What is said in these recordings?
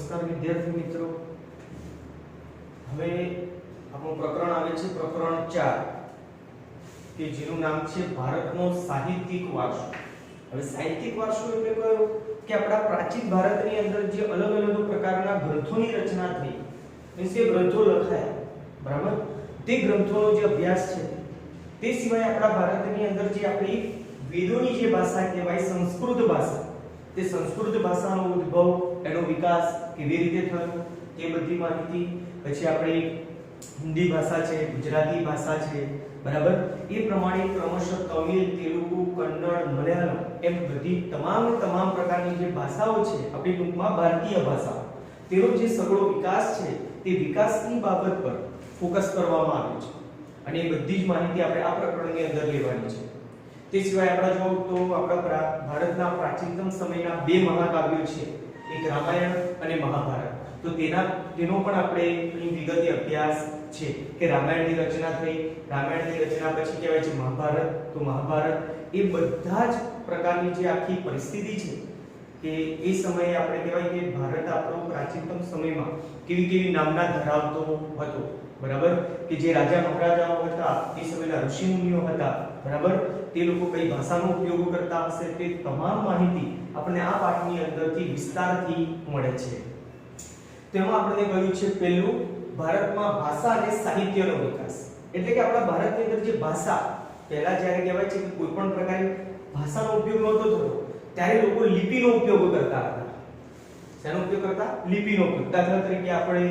નમસ્કાર વિદ્યાર્થી મિત્રો, હવે આપણું પ્રકરણ આવે છે પ્રકરણ 4 કે જેનું નામ છે ભારતનો સાહિત્યિક વારસો। હવે સાહિત્યિક વારસો એટલે કયો કે આપણા પ્રાચીન ભારતની અંદર જે અલગ અલગ પ્રકારના ગ્રંથોની રચના થઈ, મીન્સ કે ગ્રંથો લખાયા, બરાબર, તે ગ્રંથોનો જે અભ્યાસ છે તે સિવાય આપણા ભારતની અંદર જે આપણી વેદોની જે ભાષા કહેવાય સંસ્કૃત ભાષા, તે સંસ્કૃત ભાષાનો ઉદ્ભવ, એનો વિકાસ કેવી રીતે થયો તે બધી માહિતી, પછી આપણી હિન્દી ભાષા છે, ગુજરાતી ભાષા છે, બરાબર, એ પ્રમાણે ક્રમશઃ તમિલ, તેલુગુ, કન્નડ, મલયાલમ એમ બધી તમામ પ્રકારની જે ભાષાઓ છે આપણી ટૂંકમાં ભારતીય ભાષા, તેનો જે સઘળો વિકાસ છે તે વિકાસની બાબત પર ફોકસ કરવામાં આવ્યું છે અને એ બધી જ માહિતી આપણે આ પ્રકરણની અંદર લેવાની છે। તે સિવાય આપણે જો તો આપણા ભારતના પ્રાચીનતમ સમયના બે મહાકાવ્યો છે, એક રામાયણ અને મહાભારત, તો તેનો પણ આપણે વિગતે અભ્યાસ છે કે રામાયણની રચના થઈ, રામાયણની રચના પછી કહેવાય છે મહાભારત, તો મહાભારત એ બધા જ પ્રકારની જે આખી પરિસ્થિતિ છે કે એ સમયે આપણે કહેવાય કે ભારત આપણો પ્રાચીનતમ સમયમાં કેવી કેવી નામના ધરાવતો હતો, બરાબર, કે જે રાજા મહારાજાઓ હતા, એ સમયના ઋષિ મુનિઓ હતા, બરાબર, તે લોકો કઈ ભાષાનો ઉપયોગ કરતા હશે, તે તમામ માહિતી આપણને આ પાઠની અંદરથી વિસ્તારથી મળે છે। તેમાં આપણે કહ્યું છે પહેલું, ભારતમાં ભાષા અને સાહિત્યનો વિકાસ, એટલે કે આપણા ભારતની અંદર જે ભાષા, પહેલા જ્યારે કહેવાય છે કે કોઈ પણ પ્રકારની ભાષાનો ઉપયોગ નહોતો થતો, ત્યારે લોકો લિપિનો ઉપયોગ કરતા હતા। શેનો ઉપયોગ કરતા? લિપિનો ઉપયોગ। દાખલા તરીકે આપણે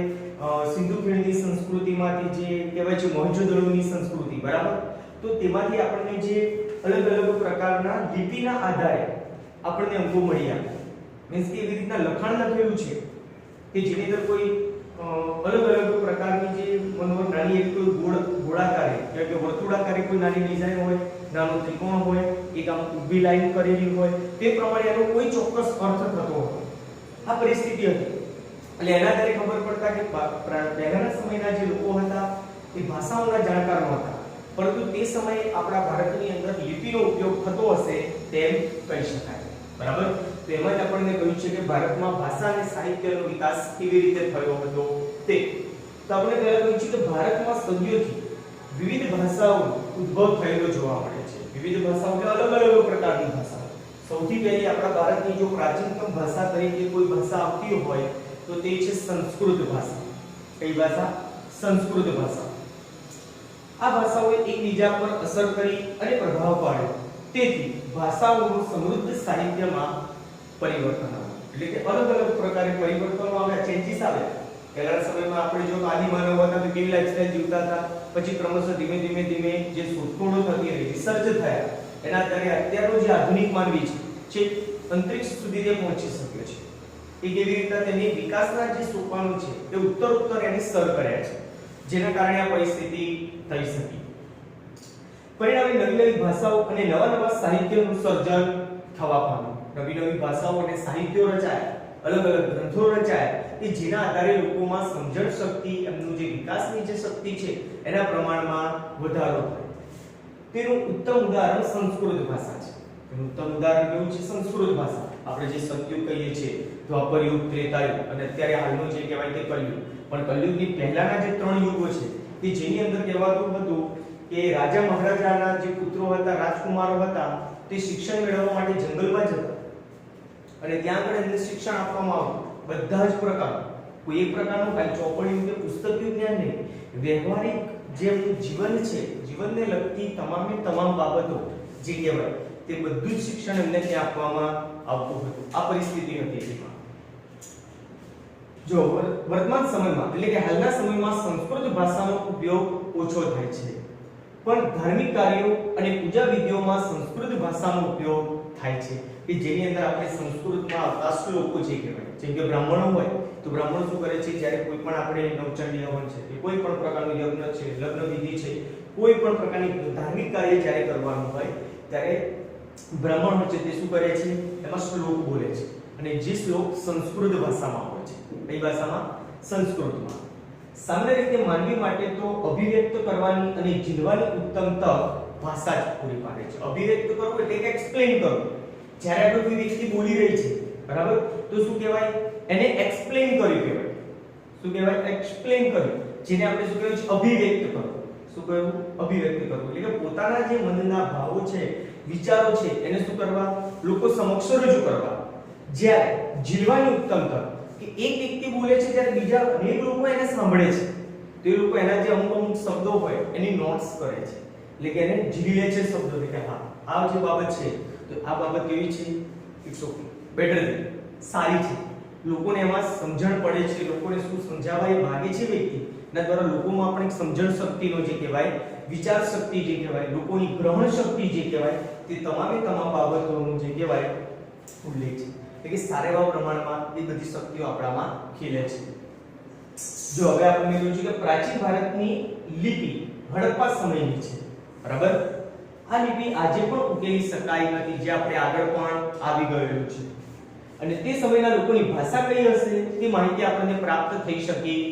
સિંધુ ખીણની સંસ્કૃતિમાંથી જે કહેવાય છે મોહેંજો-દડોની સંસ્કૃતિ, બરાબર, તો તેમાંથી આપણને જે અલગ અલગ પ્રકારના લિપિના આધારે આપણને અંકો મળી આવે, મીન્સ કે એવી રીતના લખાણ લખેલું છે કે જેની અંદર કોઈ અલગ અલગ પ્રકારની જે મનોર નાની એક કોઈ ગોળાકારે કે વર્તુળાકારે કોઈ નાની ડિઝાઇન હોય, નાનો ત્રિકોણ હોય, એક આમ ઊભી લાઈન કરેલી હોય, તે પ્રમાણે એનો કોઈ ચોક્કસ અર્થ થતો હતો। આ પરિસ્થિતિ હતી એટલે એના આધારે ખબર પડતા કે પહેલાના સમયના જે લોકો હતા એ ભાષાઓના જાણકાર નહોતા, પરંતુ તે સમયે આપણા ભારતની અંદર લિપિનો ઉપયોગ થતો હશે તેમ કહી શકાય, બરાબર। તો એમાં જ આપણને કહ્યું છે કે ભારતમાં ભાષા અને સાહિત્યનો વિકાસ કેવી રીતે થયો હતો તે। તો આપણે પહેલા કહ્યું છે કે ભારતમાં સદીઓથી વિવિધ ભાષાઓનો ઉદ્ભવ થયેલો જોવા મળે છે। વિવિધ ભાષાઓ એટલે અલગ અલગ પ્રકારની ભાષાઓ। સૌથી પહેલી આપણા ભારતની જો પ્રાચીનતમ ભાષા તરીકે કોઈ ભાષા આવતી હોય તો તે છે સંસ્કૃત ભાષા। કઈ ભાષા? સંસ્કૃત ભાષા। આ ભાષાઓએ એકબીજા પર અસર કરી અને પ્રભાવ પાડ્યો, તેથી ભાષાઓનું સમૃદ્ધ સાહિત્યમાં પરિવર્તન આવ્યું, એટલે કે અલગ અલગ પ્રકારે પરિવર્તનો આવ્યા, ચેન્જીસ આવ્યા। પહેલાના સમયમાં આપણે જો આદિમાનવ હતા તો કેવી લાઈફસ્ટાઈલ જીવતા હતા, પછી ક્રમશઃ ધીમે ધીમે જે શોધખોળો થતી રહી, રિસર્ચ થયા, એના આધારે અત્યારનો જે આધુનિક માનવી છે અંતરિક્ષ સુધી તે પહોંચી શક્યો છે। એ કેવી રીતે? તેની વિકાસના જે સોપાનો છે તે ઉત્તરોત્તર એની સર કર્યા છે, જેના કારણે આ પરિસ્થિતિ થઈ શકી। પરિણામે નવી નવી ભાષાઓ અને નવા સાહિત્યનું સર્જન થવા પામ્યું। નવી ભાષાઓ અને સાહિત્યો રચાયા, અલગ અલગ ગ્રંથો રચાયા કે જેના આધારે લોકોમાં સમજણ શક્તિ, એમનું જે વિકાસની જે શક્તિ છે એના પ્રમાણમાં વધારો થયો। તેનું ઉત્તમ ઉદાહરણ સંસ્કૃત ભાષા છે। તેનું ઉત્તમ ઉદાહરણ કેવું છે? સંસ્કૃત ભાષા। આપણે જે સતયુગ કહીએ છીએ, દ્વાપર યુગ, ત્રેતા યુગ અને અત્યારે હાલનો જે કહેવાય તે કલયુગ, પણ કલયુગની પહેલાના જે 3 યુગો છે કે જેની અંદર કહેવાતું હતું કે રાજા મહારાજાના જે પુત્રો હતા, રાજકુમારો હતા, તે શિક્ષણ મેળવવા માટે જંગલમાં જતા અને ત્યાં આગળ એમને શિક્ષણ આપવામાં આવતું, બધા જ પ્રકારનું, કોઈ એક પ્રકારનું ખાલી ચોપડીયું કે પુસ્તકીય જ્ઞાન નહીં, વ્યવહારિક જે એમનું જીવન છે, જીવનને લગતી તમામ બાબતો જે કહેવાય તે બધું જ શિક્ષણ એમને ત્યાં આપવામાં આવતું હતું। આ પરિસ્થિતિ હતી એમાં। જો વર્તમાન સમયમાં એટલે કે હાલના સમયમાં સંસ્કૃત ભાષાનો ઉપયોગ ઓછો થાય છે, પણ ધાર્મિક કાર્યો અને પૂજા વિધિઓમાં સંસ્કૃત ભાષાનો ઉપયોગ થાય છે કે જેની અંદર આપણે સંસ્કૃતમાં આવતા શ્લોકો જે કહેવાય, જેમ કે બ્રાહ્મણો હોય તો બ્રાહ્મણો શું કરે છે, જ્યારે કોઈ પણ આપણે નવચંડી હવન છે કે કોઈ પણ પ્રકારનું યજ્ઞ છે, લગ્ન વિધિ છે, કોઈ પણ પ્રકારની ધાર્મિક કાર્ય જ્યારે કરવાનું હોય ત્યારે બ્રાહ્મણો છે તે શું કરે છે, એમાં શ્લોક બોલે છે અને જે શ્લોક સંસ્કૃત ભાષામાં હોય છે। કઈ ભાષામાં? સંસ્કૃતમાં। સામાન્ય રીતે માનવી માટે તો અભિવ્યક્ત કરવાની અને જીવવાની ઉત્તમ તક ભાષા જ પૂરી પાડે છે। અભિવ્યક્ત કરવું એટલે કે એક્સપ્લેન કરવું। જ્યારે કોઈ વ્યક્તિ બોલી રહી છે બરાબર? તો શું કહેવાય? એને એક્સપ્લેન કર્યું કહેવાય. શું કહેવાય? એક્સપ્લેન કર્યું. જેને આપણે શું કહેવાય છે? અભિવ્યક્ત કરવું. શું કહેવું? અભિવ્યક્ત કરવું. એટલે કે પોતાના જે મનના ભાવો છે, વિચારો છે, એને શું કરવા? લોકો સમક્ષ રજૂ કરવા. જ્યારે જીલવાની ઉત્તમ તક કે એક વ્યક્તિ બોલે છે ત્યારે બીજા અનેક લોકો એને સાંભળે છે. તો એ લોકો એના જે અમુક શબ્દો હોય એની નોટ્સ કરે છે. એટલે કે એને ઝીલી લે છે શબ્દો કે હા આ જે બાબત છે તો આ બાબત કેવી છે? ઇટ્સ ઓકે, બેટર સારી છે. લોકોને એમાં સમજણ પડે છે, લોકોને શું સમજાવવા એ માંગે છે વ્યક્તિ એના દ્વારા લોકોમાં પણ એક સમજણ શક્તિનો જે કહેવાય, વિચાર શક્તિ જે કહેવાય, લોકોની ગ્રહણ શક્તિ જે કહેવાય, તે તમામ બાબતોનું જે કહેવાય ઉલ્લેખ છે. એટલે કે સારા એવા પ્રમાણમાં એ બધી શક્તિઓ આપણામાં ખીલે છે. જો હવે આપણે જોયું છે કે પ્રાચીન ભારતની લિપિ હડપ્પા સમયની છે. બરાબર? આ લિપિ આજે પણ ઉકેલી શકાય નથી, જે આપણે આગળ પણ આવી ગયેલું છે. અને તે સમયના લોકોની ભાષા કઈ હશે તે માહિતી આપણને પ્રાપ્ત થઈ શકી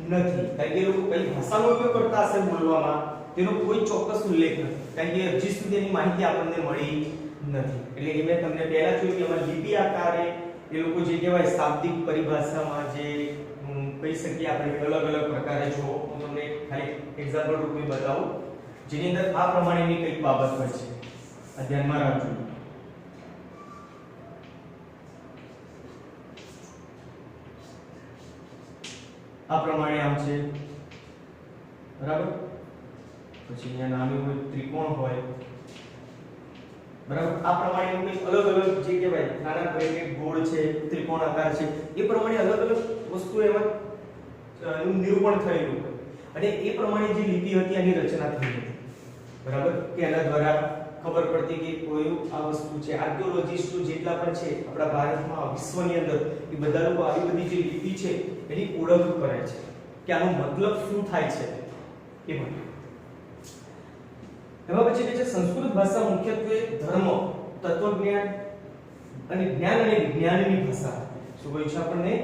નથી. કારણ કે એ લોકો કઈ ભાષાનો ઉપયોગ કરતા હશે બોલવામાં તેનો કોઈ ચોક્કસ ઉલ્લેખ નથી. કારણ કે હજી સુધી એની માહિતી આપણને મળી નથી. એટલે કે મેં તમને પહેલા જોયું કે એમાં લિપિ આકારે એ લોકો જે કહેવાય શાબ્દિક પરિભાષામાં જે કહી શકીએ આપણે અલગ અલગ પ્રકારે જો હું તમને ખાલી એક્ઝામ્પલ રૂપે બતાવું જેની અંદર આ પ્રમાણેની કઈક બાબત હોય છે. આ ધ્યાનમાં રાખજો. આ પ્રમાણે આમ છે. બરાબર? પછી અહીંયા નાનું હોય ત્રિકોણ હોય. બરાબર? આ પ્રમાણે કંઈક અલગ અલગ જે કહેવાય નાના બ્રેકેટ ગોળ છે, ત્રિકોણ આકાર છે, એ પ્રમાણે અલગ અલગ વસ્તુ એમાં નું નિરૂપણ થયેલું હોય. અને એ પ્રમાણે જે લિપિ હતી એની રચના થઈ હતી. બરાબર? કે એના દ્વારા ખબર પડતી કે કોઈ આ વસ્તુ છે. આર્કિયોલોજિસ્ટો જેટલા પણ છે આપણા ભારતમાં, વિશ્વની અંદર, એ બધા લોકો આવી બધી જે લિપિ છે એની ઓળખ કરે છે કે આનો મતલબ શું થાય છે એ બધું. એમાં પછી કે છે સંસ્કૃત ભાષા મુખ્યત્વે ધર્મ, તત્વજ્ઞાન અને જ્ઞાન અને વિજ્ઞાનની ભાષા. શું કહ્યું છે આપણને?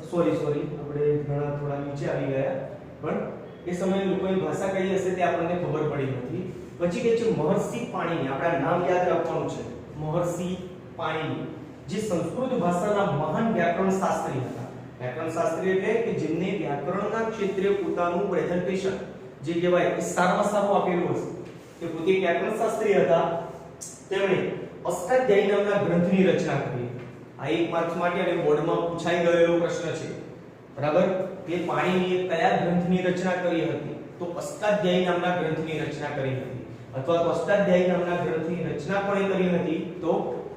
સોરી આપણે ઘણા થોડા નીચે આવી ગયા, પણ એ સમયે લોકોની ભાષા કઈ હશે તે આપણને ખબર પડી નથી. પછી કે છે મહર્ષિ પાણિની. આપણા નામ યાદ રાખવાનું છે. મહર્ષિ પાણિની જે સંસ્કૃત ભાષાના મહાન વ્યાકરણ શાસ્ત્રી હતા. વ્યાકરણ શાસ્ત્રી એટલે કે જેમને વ્યાકરણના ક્ષેત્રે પોતાનું પ્રેઝન્ટેશન જે કહેવાય એ સારામાં સારું આપેલું હશે. તે પોતે વ્યાકરણ શાસ્ત્રી હતા. તેમણે અષ્ટાધ્યાયી નામના ગ્રંથની રચના કરી. આ 1 માર્ક્સ માટે અને બોર્ડમાં પૂછાઈ ગયેલો પ્રશ્ન છે. બરાબર? તે પાણિનીએ કયા ગ્રંથની રચના કરી હતી? તો અષ્ટાધ્યાયી નામના ગ્રંથની રચના કરી હતી. અથવા તો અષ્ટાધ્યાયી નામના ગ્રંથની રચના કોણે કરી હતી? તો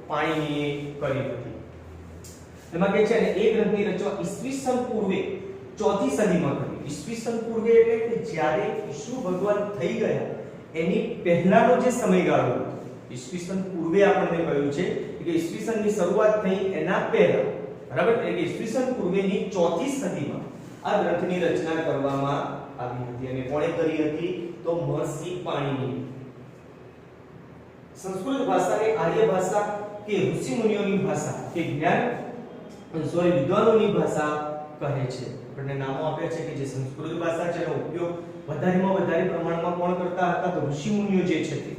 પાણિનીએ કરી હતી. એમાં કે છે ને એ ગ્રંથની રચના ઈસવીસન પૂર્વે 4થી સદીમાં કરી. ઈસવીસન પૂર્વે એટલે કે જ્યારે ઈસુ ભગવાન થઈ ગયા એની પહેલાનો જે સમયગાળો હતો. ઈસવીસન પૂર્વે આપણને કહ્યું છે કે ઈસવીસનની શરૂઆત થઈ એના પહેલા. બરાબર? એટલે કે ઈસવીસન પૂર્વેની 4થી સદીમાં આ ગ્રંથની રચના કરવામાં આવી હતી. અને કોણે કરી હતી? તો મહર્ષિ પાણિની. સંસ્કૃત ભાષાને આર્ય ભાષા કે ઋષિ મુનિઓની ભાષા કે વિદ્વાનોની ભાષા કહે છે. આપણને નામો આપ્યા છે કે જે સંસ્કૃત ભાષા છે એનો ઉપયોગ વધારેમાં વધારે પ્રમાણમાં કોણ કરતા હતા? તો ઋષિ મુનિઓ જે છે તે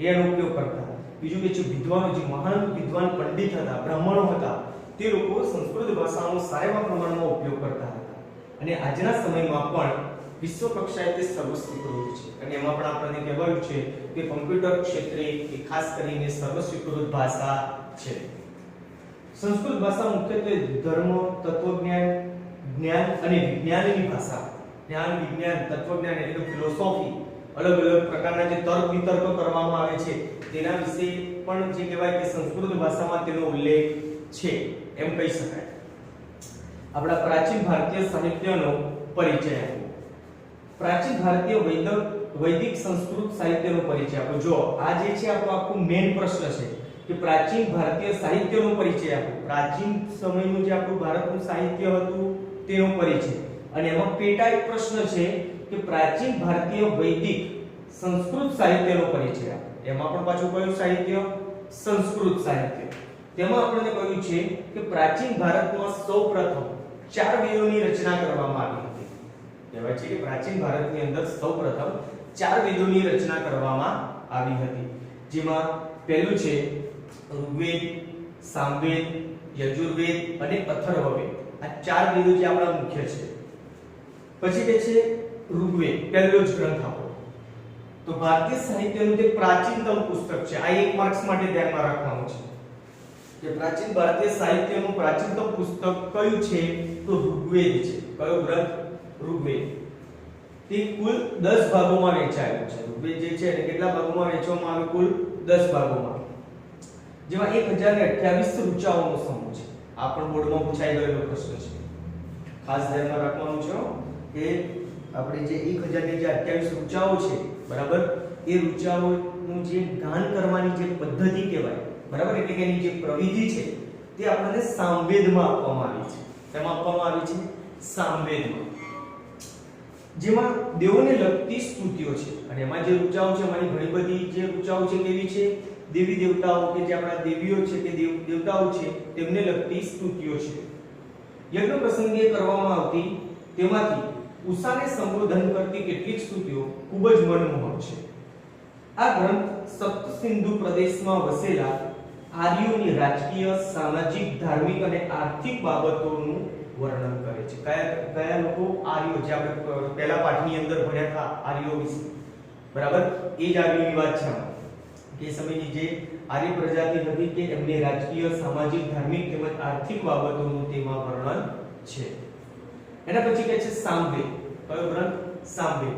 એનો ઉપયોગ કરતા હતા. બીજું કે જે વિદ્વાનો, જે મહાન વિદ્વાન પંડિત હતા, બ્રાહ્મણો હતા, તે લોકો સંસ્કૃત ભાષાનો સારા પ્રમાણમાં ઉપયોગ કરતા હતા. અને આજના સમયમાં પણ વિશ્વ કક્ષાએ તે સર્વસ્વીકૃત છે. અને એમાં પણ આપણને કહેવાયું છે કે કમ્પ્યુટર ક્ષેત્રે એ ખાસ કરીને સર્વસ્વીકૃત ભાષા છે. સંસ્કૃત ભાષા મુખ્યત્વે ધર્મ, તત્વજ્ઞાન, જ્ઞાન અને વિજ્ઞાનની ભાષા. જ્ઞાન, વિજ્ઞાન, તત્વજ્ઞાન એટલે ફિલોસોફી, અલગ અલગ પ્રકારના જે તર્ક વિતર્ક કરવામાં આવે છે તેના વિશે પણ જે કહેવાય કે સંસ્કૃત ભાષામાં તેનો ઉલ્લેખ છે એમ કહી શકાય. આપણા પ્રાચીન ભારતીય સાહિત્યનો પરિચય આપો. પ્રાચીન ભારતીય વૈદિક સંસ્કૃત સાહિત્યનો પરિચય આપો. જો આ જે છે આપણો આખું મેઇન પ્રશ્ન છે કે પ્રાચીન ભારતીય સાહિત્યનો પરિચય આપો. પ્રાચીન સમયનું જે આપણું ભારતનું સાહિત્ય હતું તેનો પરિચય. અને એમાં પેટા એક પ્રશ્ન છે કે પ્રાચીન ભારતીય વૈદિક સંસ્કૃત સાહિત્યનો પરિચય આપો. એમાં પણ પાછું કયું સાહિત્ય? સંસ્કૃત સાહિત્ય. તેમાં આપણને કહ્યું છે કે પ્રાચીન ભારતમાં સૌપ્રથમ 4 વેદોની રચના કરવામાં આવી હતી. કહેવાય છે કે પ્રાચીન ભારતની અંદર સૌપ્રથમ 4 વેદોની રચના કરવામાં આવી હતી. જેમાં પહેલું છે ઋગ્વેદ, સામવેદ, યજુર્વેદ અને અથર્વવેદ. આ ચાર વેદો જે આપણા મુખ્ય છે. પછી કે છે ઋગ્વેદ, પહેલો જ ગ્રંથ આપણો. તો ભારતીય સાહિત્યનું તે પ્રાચીનતમ પુસ્તક છે. આ એક માર્ક્સ માટે ધ્યાનમાં રાખવાનું છે કે પ્રાચીન ભારતીય સાહિત્યનું પ્રાચીનતમ પુસ્તક કયું છે? તો ઋગ્વેદ છે. કયો ગ્રંથ? ઋગ્વેદ. તે કુલ 10 ભાગોમાં વહેંચાયેલું છે. ઋગ્વેદ જે છે એને કેટલા ભાગોમાં વહેંચવામાં આવ્યું? કુલ 10 ભાગોમાં. જેમાં 1028 ઋચાઓનો સમૂહ છે. આ પણ બોર્ડમાં પૂછાઈ ગયેલો પ્રશ્ન છે. ખાસ ધ્યાનમાં રાખવાનું છે કે આપણે જે 1028 ઋચાઓ છે, બરાબર, એ ઋચાઓનું જે ગાન કરવાની જે પદ્ધતિ કહેવાય, બરાબર, એટલે કે એની જે પ્રવિધિ છે તે આપણને સામવેદમાં આપવામાં આવી છે. તેમાં આપવામાં આવી છે સામવેદમાં, જેમાં દેવોને લગતી સ્તુતિઓ છે. અને એમાં જે ઋચાઓ છે, એમાંની ઘણી બધી જે ઋચાઓ છે કેવી છે? દેવી દેવતાઓ કે જે આપણા દેવીઓ છે કે દેવતાઓ છે તેમને લગતી સ્તુતિઓ છે. યજ્ઞ પ્રસંગે કરવામાં આવતી તેમાંથી ઉષાને સંબોધન કરતી કેટલીક સ્તુતિઓ ખૂબ જ મનમોહક છે. આ ગ્રંથ સપ્તસિંધુ પ્રદેશમાં વસેલા આર્યોની રાજકીય, સામાજિક, ધાર્મિક અને આર્થિક બાબતોનું વર્ણન કરે છે. કયા લોકો? આર્યો, જે આપણે પહેલા પાઠની અંદર ભણ્યા હતા આર્યો વિશે, બરાબર, એ જ આર્યોની વાત છે. એ સમયની જે આર્ય પ્રજાતિ હતી કે એમની રાજકીય, સામાજિક, ધાર્મિક તેમજ આર્થિક બાબતોનું તેમાં વર્ણન છે. એના પછી કહે છે સામવેદ. કયો ગ્રંથ? સામવેદ.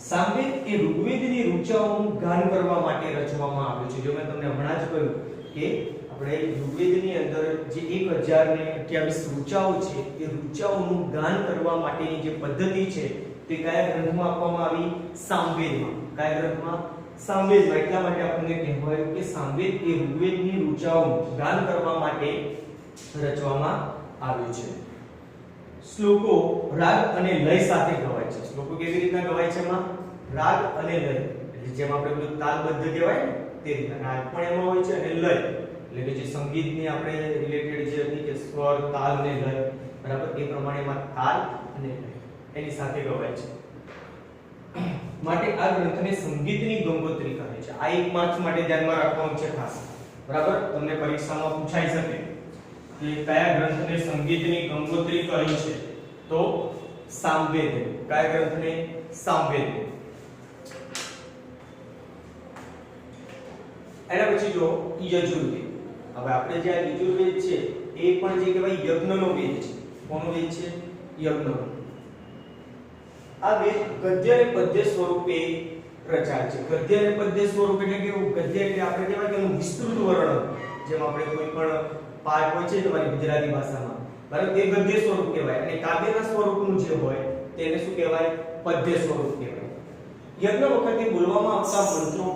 સામવેદ એ ઋગ્વેદની ઋચાઓનું ગાન કરવા માટે રચવામાં આવ્યો છે. જો મેં તમને હમણાં જ કહ્યું કે આપણે ઋગ્વેદની અંદર જે 1028 ઋચાઓ છે એ ઋચાઓનું ગાન કરવા માટેની જે પદ્ધતિ છે તે કયા ગ્રંથમાં આપવામાં આવી? સામવેદમાં. કયા ગ્રંથમાં? સામવેદમાં. એટલા માટે આપણને કહેવાયું કે સામવેદ એ ઋગ્વેદની ઋચાઓનું ગાન કરવા માટે રચવામાં આવ્યું છે. શ્લોકો રાગ અને લય સાથે ગવાય છે. શ્લોકો કેવી રીતના ગવાય છે? એમાં રાગ અને લય, એટલે જેમ આપણે પેલું તાલબદ્ધ કહેવાય ને તે રીતના રાગ પણ એમાં હોય છે અને લય, એટલે કે જે સંગીતની આપણે રિલેટેડ જે હતી કે સ્વર, તાલ અને લય, બરાબર, એ પ્રમાણે એમાં તાલ અને લય એની સાથે ગવાય છે. માટે આ ગ્રંથને સંગીતની ગંગોત્રી કહે છે. આ એક માર્ક્સ માટે ધ્યાનમાં રાખવાનું છે ખાસ, બરાબર. તમને પરીક્ષામાં પૂછાઈ શકે કે કયા ગ્રંથને સંગીતની ગંગોત્રી કહી છે? તો સામવેદ. કયા ગ્રંથને? સામવેદ. એના પછી જો યજુર્વેદ. હવે આપણે જે આ યજુર્વેદ છે એ પણ જે કહેવાય યજ્ઞનો વેદ છે. કોનો વેદ છે? યજ્ઞનો. આ વેદ ગદ્ય અને પદ્ય સ્વરૂપે રચાય છે. ગદ્ય અને પદ્ય સ્વરૂપ એટલે કેવું? ગદ્ય એટલે આપણે કહેવાય કે એનું વિસ્તૃત વર્ણન, જેમ આપણે કોઈ પણ પાઠ હોય છે તમારી ગુજરાતી ભાષામાં, બરાબર, એ ગદ્ય સ્વરૂપ કહેવાય. અને કાવ્યના સ્વરૂપનું જે હોય તેને શું કહેવાય? પદ્ય સ્વરૂપ કહેવાય. યજ્ઞ વખતે બોલવામાં આવતા મંત્રો,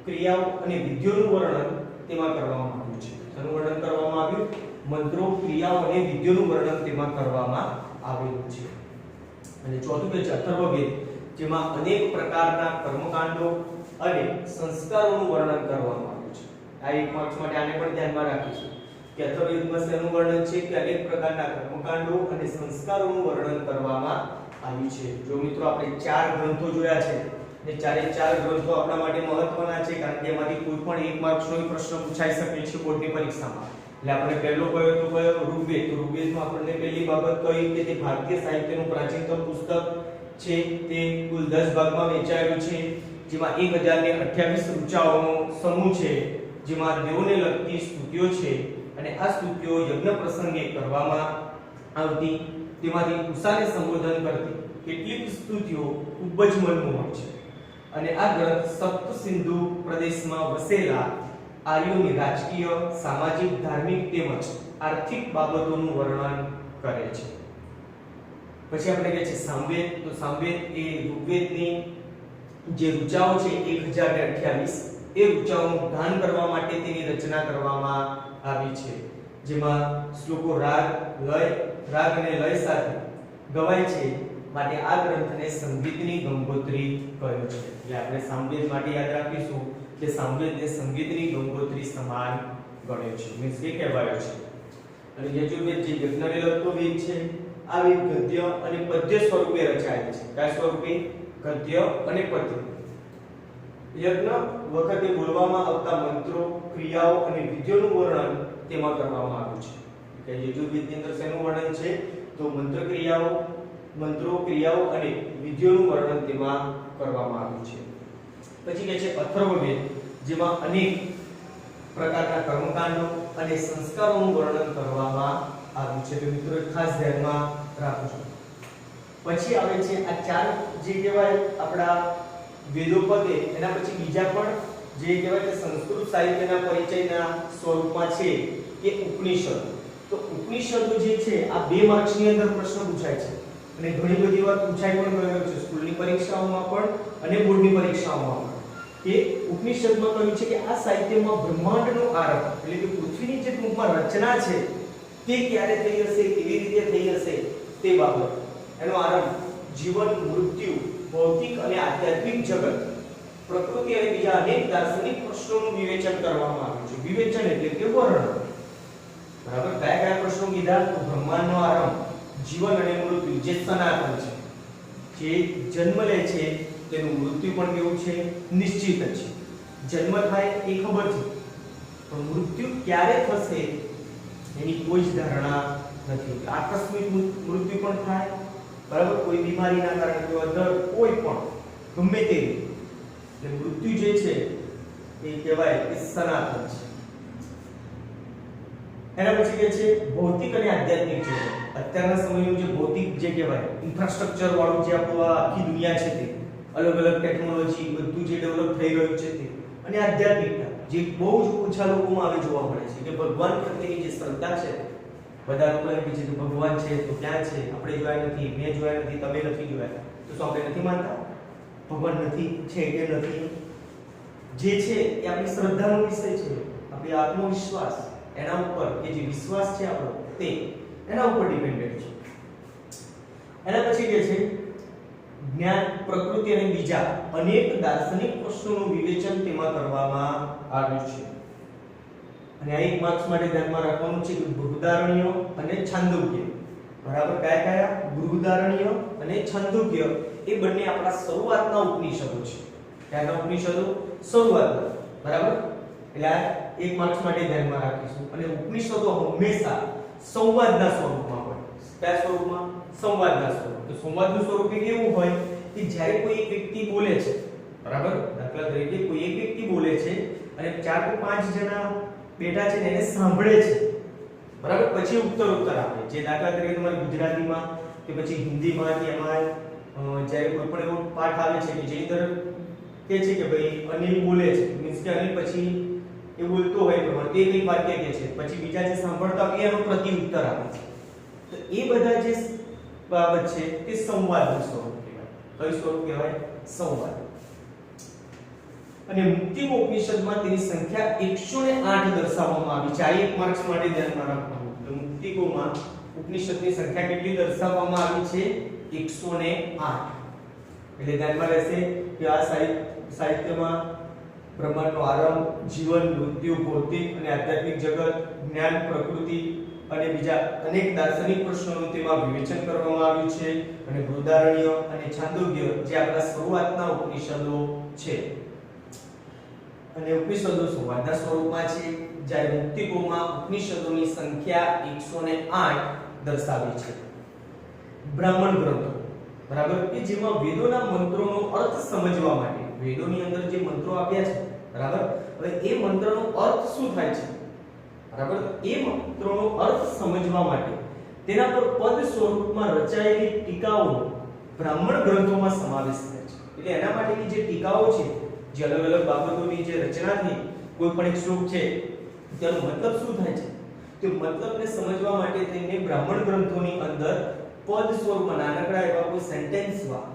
ક્રિયાઓ અને વિધિઓનું વર્ણન તેમાં કરવામાં આવ્યું છે. તેનું વર્ણન કરવામાં આવ્યું? મંત્રો, ક્રિયાઓ અને વિધિઓનું વર્ણન તેમાં કરવામાં આવેલું છે. અને ચોથું કે અથર્વવેદ, જેમાં અનેક પ્રકારના કર્મકાંડો અને સંસ્કારોનું વર્ણન કરવામાં આવ્યું છે. આ એક માર્ક્સ માટે આને પણ ધ્યાનમાં રાખીશું કે અથર્વવેદમાં શેનું વર્ણન છે? કે અનેક પ્રકારના કર્મકાંડો અને સંસ્કારોનું વર્ણન કરવામાં આવ્યું છે. જો મિત્રો આપણે 4 ગ્રંથો જોયા છે ને ચારે 4 ગ્રંથો આપણા માટે મહત્વના છે, કારણ કે એમાંથી કોઈ પણ એક માર્ક્સનો પ્રશ્ન પૂછાઈ શકે છે બોર્ડની પરીક્ષામાં. એટલે આપણે પહેલો કયો તો કયો? ઋગ્વેદ. તો ઋગ્વેદમાં આપણને પહેલી બાબત કહી કે તે ભારતીય સાહિત્યનું પ્રાચીનતમ પુસ્તક છે. તે કુલ 10 ભાગમાં વહેંચાયેલું છે, જેમાં 1028 ઋચાઓનો સમૂહ છે, જેમાં દેવોને લગતી સ્તુતિઓ છે. અને આ સ્તુતિઓ યજ્ઞ પ્રસંગે કરવામાં આવતી તેમાંથી ઉષાને સંબોધન કરતી કેટલીક સ્તુતિઓ ખૂબ જ મનમોહક છે. અને આ ગ્રંથ સપ્તસિંધુ પ્રદેશમાં વસેલા આર્યોની રાજકીય, સામાજિક, ધાર્મિક તેમજ આર્થિક બાબતોનું વર્ણન કરે છે. પછી આપણે કહે છે સામવેદ. તો સામવેદ એ ઋગ્વેદની જે ઋચાઓ છે 1028 એ ઋચાઓનું ગાન કરવા માટે તેની રચના કરવામાં આવી છે, જેમાં શ્લોકો રાગ અને લય સાથે ગવાય છે. માટે આ ગ્રંથને સંગીતની ગંગોત્રી કહ્યો છે. એટલે આપણે સામવેદ માટે યાદ રાખીશું કે સામવેદને સંગીતની ગંગોત્રી સમાન ગણ્યો છે, મીન્સ કે કહેવાયો છે. અને યજુર્વેદ જે યજ્ઞને લગતો વેદ છે, આ વેદ ગદ્ય અને પદ્ય સ્વરૂપે રચાયેલ છે. કયા સ્વરૂપે? ગદ્ય અને પદ્ય. યજ્ઞ વખતે બોલવામાં આવતા મંત્રો, ક્રિયાઓ અને વિધિઓનું વર્ણન તેમાં કરવામાં આવ્યું છે. કે યજુર્વેદની અંદર શેનું વર્ણન છે તો મંત્રો ક્રિયાઓ અને વિધિઓનું વર્ણન તેમાં કરવામાં આવ્યું છે. પછી કહે છે અથર્વવેદ, જેમાં અનેક પ્રકારના કર્મકાંડો અને સંસ્કારોનું વર્ણન કરવામાં આવ્યું છે. તો મિત્રો ખાસ ધ્યાનમાં રાખજો. પછી આવે છે આ ચાર જે કહેવાય આપણા વેદો પદે, એના પછી બીજા પણ જે કહેવાય કે સંસ્કૃત સાહિત્યના પરિચયના સ્વરૂપમાં છે કે ઉપનિષદ. તો ઉપનિષદો જે છે આ 2 માર્ક્સની અંદર પ્રશ્ન પૂછાય છે અને ઘણી બધી વાર પૂછાઈ પણ ગયો છે સ્કૂલની પરીક્ષાઓમાં પણ અને બોર્ડની પરીક્ષાઓમાં પણ. કે ઉપનિષદમાં કહ્યું છે કે આ સાહિત્યમાં બ્રહ્માંડનો આરંભ એટલે કે પૃથ્વીની જે ટૂંકમાં રચના છે તે ક્યારે થઈ હશે, કેવી રીતે થઈ હશે તે બાબત, એનો આરંભ, જીવન, મૃત્યુ, ભૌતિક અને આધ્યાત્મિક જગત, પ્રકૃતિ અને બીજા અનેક દાર્શનિક પ્રશ્નોનું વિવેચન કરવામાં આવ્યું છે. વિવેચન એટલે કે વર્ણન. બરાબર, કયા પ્રશ્નો કીધા તો બ્રહ્માંડનો આરંભ, જીવન અને મૃત્યુ જે સનાતન છે, જે જન્મ લે છે તેનું મૃત્યુ પણ કેવું છે, નિશ્ચિત છે. જન્મ થાય એ ખબર છે, પણ મૃત્યુ ક્યારે થશે એની કોઈ જ ધારણા નથી. આકસ્મિક મૃત્યુ પણ થાય, બરાબર, કોઈ બીમારીના કારણે, કોઈ અધર કોઈ પણ ગમે તે, એટલે મૃત્યુ જે છે એ કહેવાય કે સનાતન છે. એના પછી કે છે ભૌતિક અને આધ્યાત્મિક જગત. અત્યારના સમયનું જે ભૌતિક જે કહેવાય ઇન્ફ્રાસ્ટ્રક્ચર વાળું જે આપણું આખી દુનિયા છે તે, અલગ અલગ ટેકનોલોજી બધું જે ડેવલપ થઈ રહ્યું છે તે, અને આધ્યાત્મિકતા જે બહુ જ ઓછા લોકોમાં આવે જોવા મળે છે કે ભગવાન પ્રત્યેની જે શ્રદ્ધા છે. બધા લોકો એમ કહે છે કે ભગવાન છે તો ક્યાં છે, આપણે જોયા નથી, મેં જોયા નથી, તમે નથી જોયા, તો શું આપણે નથી માનતા ભગવાન નથી, છે કે નથી? જે છે એ આપણી શ્રદ્ધાનો વિષય છે, આપણી આત્મવિશ્વાસ, એના ઉપર કે જે વિશ્વાસ છે આપણો તે એના ઉપર ડિપેન્ડન્ટ છે. એના પછી કે છે જ્ઞાન, પ્રકૃતિ અને બીજા અનેક દાર્શનિક પ્રશ્નોનું વિવેચન તેમાં કરવામાં આવ્યું છે. અને આ 1 માર્ક્સ માટે ધ્યાનમાં રાખવાનું છે કે બૃહદારણ્ય અને છાંદોગ્ય. બરાબર, કયા બૃહદારણ્ય અને છાંદોગ્ય એ બંને આપણા શરૂઆતના ઉપનિષદો છે. ક્યાંના ઉપનિષદો? શરૂઆતના. બરાબર, એટલે આ 1 માર્ક્સ માટે ધ્યાનમાં રાખીશું. અને ઉપનિષદો હંમેશા સંવાદના સ્વરૂપમાં હોય. કયા સ્વરૂપમાં? સંવાદના સ્વરૂપ. તો સંવાદનું સ્વરૂપ કેવું હોય કે જ્યારે કોઈ એક વ્યક્તિ બોલે છે, બરાબર, દાખલા તરીકે કોઈ એક વ્યક્તિ બોલે છે અને 4 કે 5 જણા બેઠા છે ને એને સાંભળે છે, બરાબર, પછી ઉત્તર આપે. જે દાખલા તરીકે તમારી ગુજરાતીમાં કે પછી હિન્દીમાં કે એમાં જ્યારે કોઈ પણ એવો પાઠ આવે છે કે જેની અંદર કહે છે કે ભાઈ અનિલ બોલે છે, મીન્સ કે અનિલ પછી એ બોલતો હોય પ્રમાણે તે એક વાક્ય કહે છે, પછી બીજા જે સાંભળતા હોય એનો પ્રત્યુત્તર આપે છે. તો એ બધા જે બાબત છે તે સંવાદનું સ્વરૂપ કહેવાય. કયું સ્વરૂપ કહેવાય? સંવાદ. અને મુક્તિકોપનિષદમાં તેની સંખ્યા 108 દર્શાવવામાં આવી છે. આ 1 માર્ક્સ માટે ધ્યાનમાં રાખવાનું. તો મુક્તિકોમાં ઉપનિષદની સંખ્યા કેટલી દર્શાવવામાં આવી છે? 108. એટલે ધ્યાનમાં રહેશે કે આ સાહિત્યમાં બ્રહ્માંડનો આરંભ, જીવન, મૃત્યુ, ભૌતિક અને આધ્યાત્મિક જગત, જ્ઞાન, પ્રકૃતિ અને બીજા અનેક દાર્શનિક પ્રશ્નોનું તેમાં વિવેચન કરવામાં આવ્યું છે. અને બૃહદારણ્ય અને છાંદોગ્ય જે આપણા શરૂઆતના ઉપનિષદો છે. અને ઉપનિષદો સંવાદના સ્વરૂપમાં છે, જ્યારે મુક્તિકોમાં ઉપનિષદોની સંખ્યા 108 દર્શાવી છે. બ્રાહ્મણ ગ્રંથો, બરાબર, કે જેમાં વેદોના મંત્રોનો અર્થ સમજવા માટે, વેદોની અંદર જે મંત્રો આપ્યા છે, બરાબર, હવે એ મંત્રનો અર્થ શું થાય છે, બરાબર, એ મંત્રોનો અર્થ સમજવા માટે તેના પર પદ સ્વરૂપમાં રચાયેલી ટીકાઓનો બ્રાહ્મણ ગ્રંથોમાં સમાવેશ થાય છે. એટલે એના માટેની જે ટીકાઓ છે, જે અલગ અલગ બાબતોની જે રચના થઈ, કોઈ પણ એક શ્લોક છે તેનો મતલબ શું થાય છે, તે મતલબને સમજવા માટે તેને બ્રાહ્મણ ગ્રંથોની અંદર પદ સ્વરૂપમાં નાનકડા એવા કોઈ સેન્ટેન્સમાં,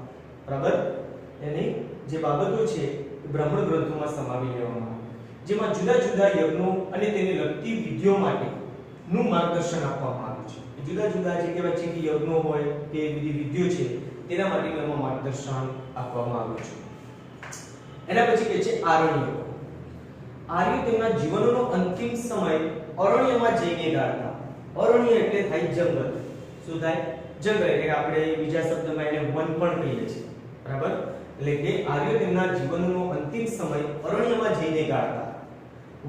બરાબર, એની જે બાબતો છે એ બ્રાહ્મણ ગ્રંથોમાં સમાવી લેવામાં આવે, જેમાં જુદા જુદા યજ્ઞો અને તેને લગતી વિધિઓ માટેનું માર્ગદર્શન આપવામાં આવ્યું છે. જુદા જુદા જે કહેવાય છે કે યજ્ઞો હોય કે વિધિઓ છે તેના માટેનું એમાં માર્ગદર્શન આપવામાં આવ્યું છે. એના પછી કહે છે આરણ્ય. આર્ય તેમના જીવનનો અંતિમ સમય અરણ્યમાં જઈને ગાળતા. અરણ્ય એટલે થાય જંગલ. શું થાય? જંગલ. એટલે આપણે બીજા શબ્દમાં એને વન પણ કહીએ છીએ, બરાબર. એટલે કે આર્ય તેમના જીવનનો અંતિમ સમય અરણ્યમાં જઈને ગાળતા.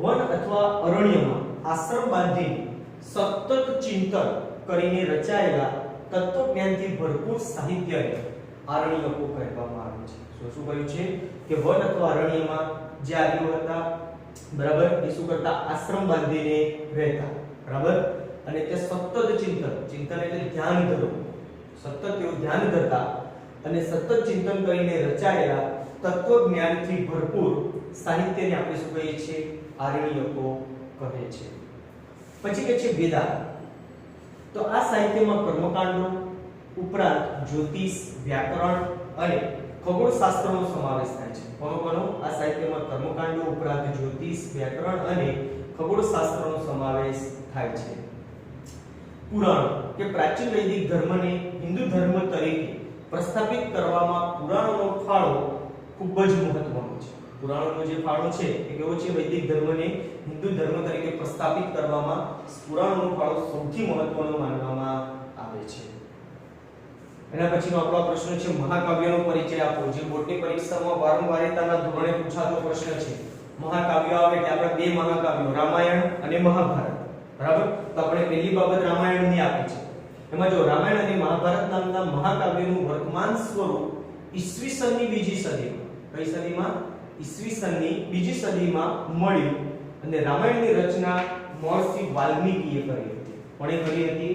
વન અથવા અરણ્યમાં આશ્રમ બાંધીને સતત ચિંતન કરીને રચાયેલા તત્વજ્ઞાનથી ભરપૂર સાહિત્યને આરણ્યકો કહેવામાં આવે છે. શું કહ્યું છે કે વન અથવા અરણ્યમાં જે આર્યો હતા, બરાબર, એ શું કરતા? આશ્રમ બાંધીને રહેતા, બરાબર, અને તે સતત ચિંતન એટલે ધ્યાન ધરવું, સતત તેઓ ધ્યાન ધરતા અને સતત ચિંતન કરીને રચાયેલા તત્વજ્ઞાનથી ભરપૂર સાહિત્યને આપણે શું કહીએ છીએ? આરણ્યકો કહે છે. પછી કે છે વેદાંત. તો આ સાહિત્યમાં કર્મકાંડો ઉપરાંત જ્યોતિષ, વ્યાકરણ અને ખગોળશાસ્ત્રનો સમાવેશ થાય છે. કોનો? આ સાહિત્યમાં કર્મકાંડો ઉપરાંત જ્યોતિષ, વ્યાકરણ અને ખગોળશાસ્ત્રનો સમાવેશ થાય છે. પુરાણો કે પ્રાચીન વૈદિક ધર્મને હિન્દુ ધર્મ તરીકે પ્રસ્થાપિત કરવામાં પુરાણોનો ફાળો ખૂબ જ મહત્વનો છે. પુરાણોનો જે ફાળો છે એ કેવો છે? વૈદિક ધર્મને હિન્દુ ધર્મ તરીકે પ્રસ્થાપિત કરવામાં પુરાણોનો ફાળો સૌથી મહત્વનો માનવામાં આવે છે. એના પછીનો આપણો પ્રશ્ન છે મહાકાવ્યનો પરિચય આપો, જે બોર્ડની પરીક્ષામાં વારંવારિતાના ધોરણે પૂછાતો પ્રશ્ન છે. મહાકાવ્યો આવે એટલે આપણે બે મહાકાવ્યો રામાયણ અને મહાભારત, બરાબર. તો આપણે પહેલી બાબત રામાયણની આપી છે. એમાં જો રામાયણ અને મહાભારત નામના મહાકાવ્યનું વર્તમાન સ્વરૂપ ઈસવીસનની બીજી સદીમાં, કઈ સદીમાં? ઈસવીસનની બીજી સદીમાં મળ્યું અને રામાયણની રચના મહર્ષિ વાલ્મીકીએ કરી હતી. કોણે કરી હતી?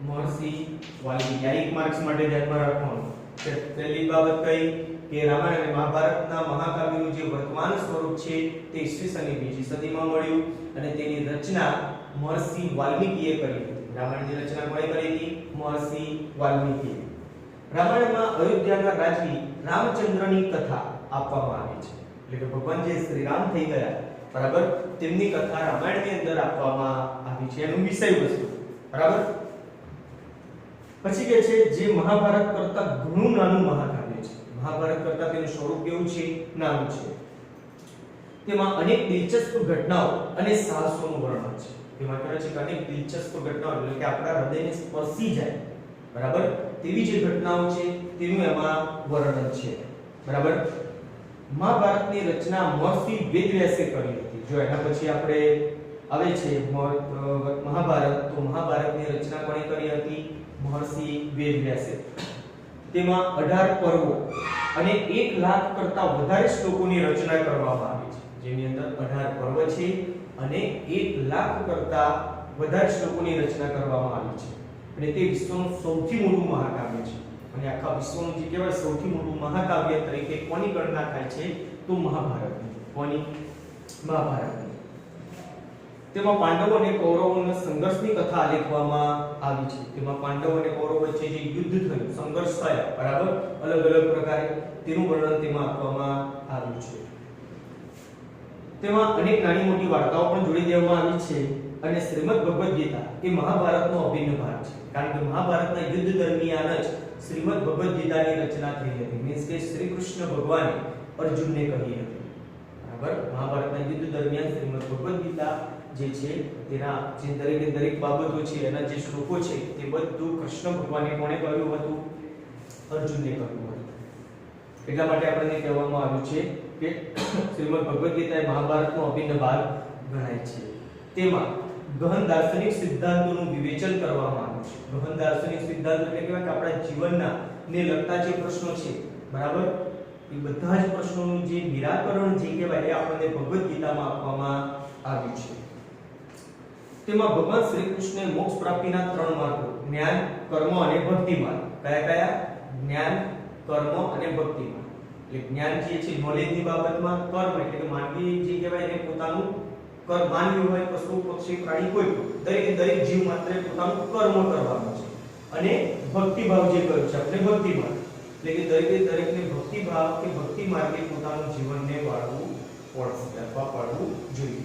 મહર્ષિ વાલ્મીકી. આ એક માર્ક્સ માટે ધ્યાનમાં રાખવાનું કે પહેલી બાબત કઈ કે રામાયણ અને મહાભારતના મહાકાવ્યનું જે વર્તમાન સ્વરૂપ છે તે ઈસવીસનની બીજી સદીમાં મળ્યું અને તેની રચના મહર્ષિ વાલ્મીકીએ કરી હતી. રામાયણની રચના કોણે કરી હતી? મહર્ષિ વાલ્મીકીએ. રામાયણમાં અયોધ્યાના રાજવી રામચંદ્રની કથા આપવામાં આવી છે. એટલે કે ભગવાન જે શ્રી રામ થઈ ગયા, બરાબર, તેમની કથા રામાયણની અંદર આપવામાં આવી છે. એનું વિષય વસ્તુ, બરાબર. પછી કે છે જે મહાભારત કરતા ઘણું નાનું મહાકાવ્ય છે. મહાભારત કરતા તેનું સ્વરૂપ કેવું છે? નાનું છે. તેમાં અનેક દિલચસ્પ ઘટનાઓ અને સાહસોનું વર્ણન છે. તેમાં કહે છે કે અનેક દિલચસ્પ ઘટનાઓ એટલે કે આપણા હૃદયને સ્પર્શી જાય, બરાબર, તેવી જે ઘટનાઓ છે તેનું એમાં વર્ણન છે, બરાબર. મહાભારતની રચના મહર્ષિ વેદવ્યાસે કરી હતી. જો એના પછી આપણે આવે છે મહાભારત, તો મહાભારતની રચના કોણે કરી હતી? મહર્ષિ વેદવ્યાસે. તેમાં 18 પર્વો અને 1 લાખ કરતા વધારે શ્લોકોની રચના કરવામાં આવી છે. જેની અંદર 18 પર્વ છે અને 1 લાખ કરતા વધારે શ્લોકોની રચના કરવામાં આવી છે. અને તે વિશ્વનું સૌથી મોટું મહાકાવ્ય છે. અને આખા વિશ્વનું જે કહેવાય સૌથી મોટું મહાકાવ્ય તરીકે કોની ગણના થાય છે? તો મહાભારતની. કોની? મહાભારતની. તેમાં પાંડવો અને કૌરવોના સંઘર્ષની કથા આલેખવામાં આવી છે. તેમાં પાંડવો અને કૌરવો વચ્ચે જે યુદ્ધ થયું, સંઘર્ષ થયા, બરાબર, અલગ અલગ પ્રકારે તેનું વર્ણન તેમાં આપવામાં આવ્યું છે. તેમાં અનેક નાની મોટી વાર્તાઓ પણ જોડી દેવામાં આવી છે. અને શ્રીમદ ભગવદ ગીતા એ મહાભારતનો અભિન્ન ભાગ છે. કારણ કે મહાભારતના યુદ્ધ દરમિયાન જ શ્રીમદ ભગવદ ગીતાની રચના થઈ હતી. મીન્સ કે શ્રી કૃષ્ણ ભગવાને અર્જુનને કહી હતી, બરાબર. મહાભારતના યુદ્ધ દરમિયાન શ્રીમદ ભગવદ ગીતા જે છે તેના જે દરેક બાબતો છે, એના જે શ્લોકો છે, તે બધું કૃષ્ણ ભગવાને કોણે કહ્યું હતું? અર્જુનને કહ્યું હતું. એટલા માટે આપણને કહેવામાં આવ્યું છે કે શ્રીમદ ભગવદ ગીતા એ મહાભારતનો અભિન્ન ભાગ ગણાય છે. તેમાં ગહન દાર્શનિક સિદ્ધાંતોનું વિવેચન કરવામાં આવ્યું છે. ગહન દાર્શનિક સિદ્ધાંતો એટલે કે આપણા જીવનના ને લગતા જે પ્રશ્નો છે, બરાબર, એ બધા જ પ્રશ્નોનું જે નિરાકરણ જે કહેવાય એ આપણને ભગવદ ગીતામાં આપવામાં આવ્યું છે. તેમાં ભગવાન શ્રી કૃષ્ણે મોક્ષ પ્રાપ્તિના 3 માર્ગો જ્ઞાન, કર્મ અને ભક્તિ માર્ગ. કયા? જ્ઞાન, કર્મ અને ભક્તિ માર્ગ. એટલે જ્ઞાન જે છે નોલેજની બાબતમાં, કર્મ એટલે કે માનવી જે કહેવાય એને પોતાનું માનવી હોય, પશુ, પક્ષી, પ્રાણી, કોઈ દરેક જીવ માત્ર પોતાનું કર્મ કરવાનું છે. અને ભક્તિ ભાવ જે કહ્યું છે આપણે ભક્તિ માર્ગ એટલે કે દરેકને ભક્તિ ભાવ કે ભક્તિ માર્ગે પોતાનું જીવનને વાળવું પડશે અથવા પાડવું જોઈએ.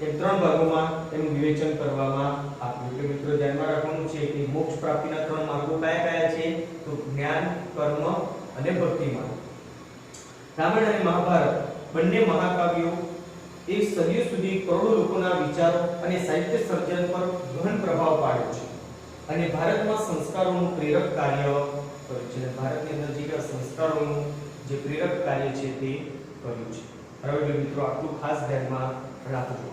એ 3 ભાગોમાં એનું વિવેચન કરવામાં આવ્યું. એટલે મિત્રો ધ્યાનમાં રાખવાનું છે કે મોક્ષ પ્રાપ્તિના 3 માર્ગો કયા છે? તો જ્ઞાન, કર્મ અને ભક્તિ માર્ગ. રામાયણ અને મહાભારત બંને મહાકાવ્યો એ સદીઓ સુધી કરોડો લોકોના વિચારો અને સાહિત્ય સર્જન પર ગહન પ્રભાવ પાડ્યો છે અને ભારતમાં સંસ્કારોનું પ્રેરક કાર્ય કર્યું છે. ભારતની અંદર જે સંસ્કારોનું જે પ્રેરક કાર્ય છે તે કર્યું છે. હવે મિત્રો આટલું ખાસ ધ્યાનમાં રાખજો.